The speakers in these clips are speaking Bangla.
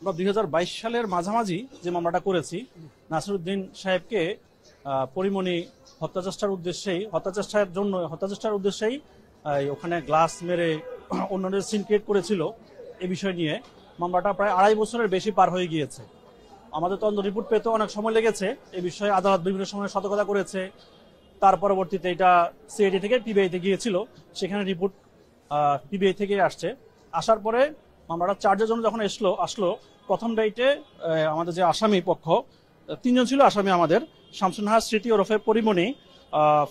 আমরা 2022 সালের মাঝামাঝি যে মামলাটা করেছি, নাসিরউদ্দিন সাহেবকে পরিমণি হত্যাচেষ্টার উদ্দেশ্যেই ওখানে গ্লাস মেরে অন্যদের সিন ক্রিয়েট করেছিল, এ বিষয় নিয়ে মামলাটা প্রায় 2.5 বছরের বেশি পার হয়ে গিয়েছে। আমাদের তদন্ত রিপোর্ট পেতে অনেক সময় লেগেছে। এই বিষয়ে আদালত বিভিন্ন সময় সতর্কতা করেছে। তার পরবর্তীতে এটা সিআইডি থেকে পিবিআইতে গিয়েছিল, সেখানে রিপোর্ট পিবিআই থেকে আসার পরে মামলাটা চার্জের জন্য যখন আসলো প্রথম ডাইটে আমাদের যে আসামি পক্ষ 3 জন ছিল আসামি আমাদের, শামসুন নাহার স্মৃতি ওরফে পরিমণি,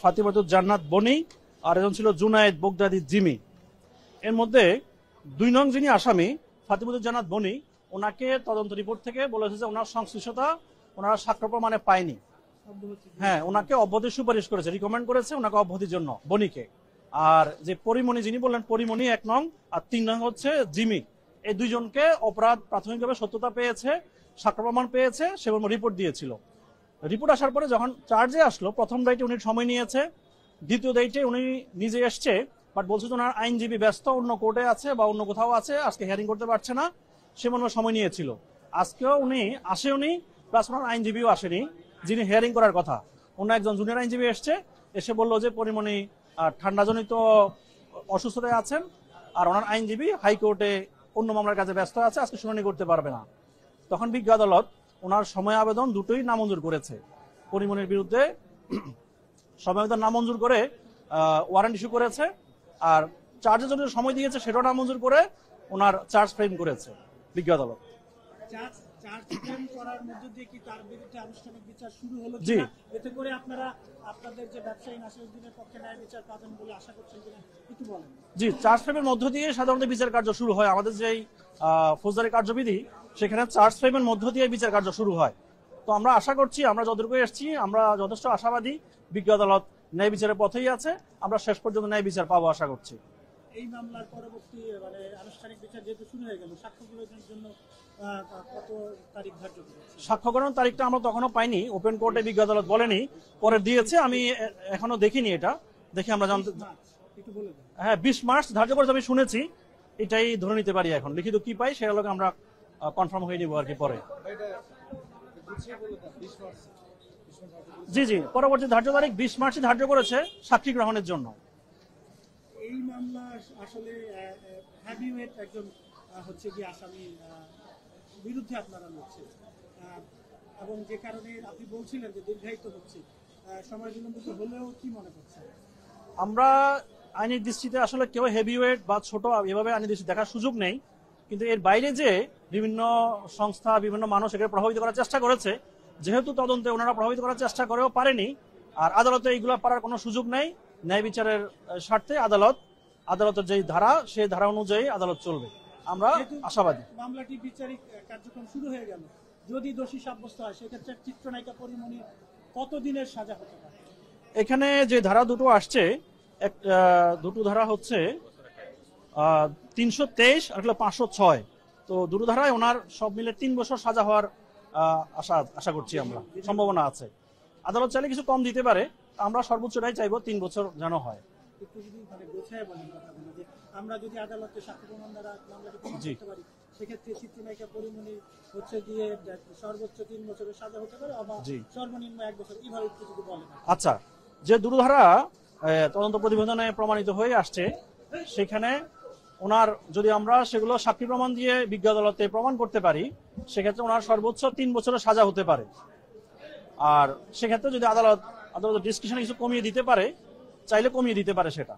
ফাতিমাতুজ জান্নাত বনি, আর একজন ছিল জুনায়েদ বগদাদি জিমি। এর মধ্যে 2 নং যিনি আসামি ফাতিমাতুজ জান্নাত বনি, ওনাকে তদন্ত রিপোর্ট থেকে বলেছে যে ওনার সংশ্লিষ্টতা ওনারা সাক্ষ্য প্রমাণে পায়নি। হ্যাঁ, ওনাকে অব্যাহতির সুপারিশ করেছে, রিকমেন্ড করেছে ওনাকে অব্যাহতির জন্য বনিকে। আর যে পরিমণি যিনি বললেন, পরিমণি 1 নং আর 3 নং হচ্ছে জিমি, এই 2 জনকে অপরাধ প্রাথমিকভাবে সত্যতা পেয়েছে, সাক্ষ্য প্রমাণ পেয়েছে, সেরকম রিপোর্ট দিয়েছিল। রিপোর্ট আসার পরে যখন চার্জে আসলো, প্রথম ডাইটে উনি সময় নিয়েছে, দ্বিতীয় ডাইটে উনি নিজে এসছে, বাট বলছে যে ওনার আইনজীবী ব্যস্ত, অন্য কোর্টে আছে বা অন্য কোথাও আছে, আজকে হিয়ারিং করতে পারছে না, সে মনে সময় নিয়েছিল। আজকেও উনি আসেনি, প্লাস ওনার আইনজীবীও আসেনি যিনি হিয়ারিং করার কথা। অন্য একজন জুনিয়র আইনজীবী এসে বললো যে পরিমণি ঠান্ডাজনিত অসুস্থতায় আছেন, আর ওনার আইনজীবী হাইকোর্টে অন্য মামলার কাজে ব্যস্ত আছে, আজকে শুনানি করতে পারবে না। তখন বিজ্ঞ আদালত ওনার সময় আবেদন দুটোই নামঞ্জুর করেছে। পরিমণির বিরুদ্ধে সময় আবেদন নামঞ্জুর করে ওয়ারেন্ট ইস্যু করেছে, আর চার্জের জন্য সময় দিয়েছে সেটাও নামঞ্জুর করে ওনার চার্জ ফ্রেম করেছে বিজ্ঞ আদালত। জি, এতে করে আপনারা আপনাদের যে ব্যবসায়ী নাসিরউদ্দিনের পক্ষে ন্যায় বিচার পাবেন বলে আশা করছেন কিনা একটু বলেন। জি, চার্জ ফ্রেমের মধ্য দিয়ে সাধারণত বিচার কার্য শুরু হয়। আমাদের যেই ফৌজদারি কার্যবিধি, সেখানে চার্জ ফ্রেমের মধ্য দিয়ে বিচার কার্য শুরু হয়। তো আমরা আশা করছি, আমরা যতটুকু এসেছি, আমরা যথেষ্ট আশাবাদী বিজ্ঞ আদালত ন্যায় বিচারের পথেই আছে, আমরা শেষ পর্যন্ত ন্যায় বিচার পাবো আশা করছি। এই মামলার পরবর্তী আনুষ্ঠানিক বিচার যেহেতু শুরু হয়ে গেল, সাক্ষ্য গ্রহণের জন্য কত তারিখ ধার্য করেছে? সাক্ষ্য গ্রহণ তারিখটা আমরা তখনো পাইনি, ওপেন কোর্টে বিজ্ঞ আদালত বলেনি, পরে দিয়েছে, আমি এখনো দেখিনি, এটা দেখি আমরা জানতে। একটু বলে দেন। হ্যাঁ, 20 মার্চ ধার্য করেছে আমি শুনেছি, এটাই ধরে নিতে পারি। এখন লিখিত কি পাই সেটা লোক আমরা কনফার্ম হয়ে নিব আর কি পরে। জি জি, পরবর্তী ধার্য তারিখ 20 মার্চই ধার্য করেছে সাক্ষী গ্রহণের জন্য। এই মামলা আসলে হেভিওয়েট একজন হচ্ছে কি আসামি বিরুদ্ধে আপনারা লড়ছে, এবং যে কারণে আপনি বলছিলেন যে দীর্ঘায়িত হচ্ছে, সময় বিলম্বিত হলেও কি মনে করছেন? আমরা আইনের দৃষ্টিতে আসলে কেউ হেভিওয়েট বা ছোট এভাবে আইনের দৃষ্টি দেখার সুযোগ নেই, কিন্তু এর বাইরে যে বিভিন্ন সংস্থা, বিভিন্ন মানুষ একে প্রভাবিত করার চেষ্টা করেছে, যেহেতু তদন্তে ওনারা প্রভাবিত করার চেষ্টা করেও পারেনি, আর আদালতে এইগুলো পারার কোনো সুযোগ নেই। ন্যায় বিচারের স্বার্থে আদালতের যে ধারা, সেই ধারা অনুযায়ী আদালত চলবে, আমরা আশাবাদী। মামলাটি বিচারিক কার্যক্রম শুরু হয়ে গেল, যদি দোষী সাব্যস্ত হয় সেক্ষেত্রে চিত্রনায়িকা পরিমণির কতদিনের সাজা হতে পারে? এখানে যে ধারা দুটো আসছে, দুটো ধারা হচ্ছে 323 আর 506, তো দুটো ধারায় ওনার সব মিলে 3 বছর সাজা হওয়ার আশা করছি আমরা, সম্ভাবনা আছে। আদালত চাইলে কিছু কম দিতে পারে, আমরা সর্বোচ্চটাই চাইবো 3 বছর যেন হয়। একটু যদি গোছায় বলেন কথাগুলো, যে আমরা যদি আদালতে সাক্ষ্য প্রমাণ দ্বারা মামলাটি প্রমাণ করতে পারি, সেক্ষেত্রে চিত্রনায়িকা পরিমণি হচ্ছে গিয়ে সর্বোচ্চ 3 বছরের সাজা হতে পারে, আবার সর্বনিম্ন 1 বছর, এইভাবে একটু যদি বলেন। আচ্ছা, যে দুটো ধারা তদন্ত প্রতিবেদনে প্রমাণিত হয়ে আসছে, সেখানে ওনার যদি আমরা সেগুলো সাক্ষী প্রমাণ দিয়ে বিজ্ঞ আদালতে প্রমাণ করতে পারি, সেক্ষেত্রে ওনার সর্বোচ্চ 3 বছরের সাজা হতে পারে। আর সেক্ষেত্রে যদি আদালত ডিসক্রিপশনে কিছু কমিয়ে দিতে পারে, চাইলে কমিয়ে দিতে পারে সেটা।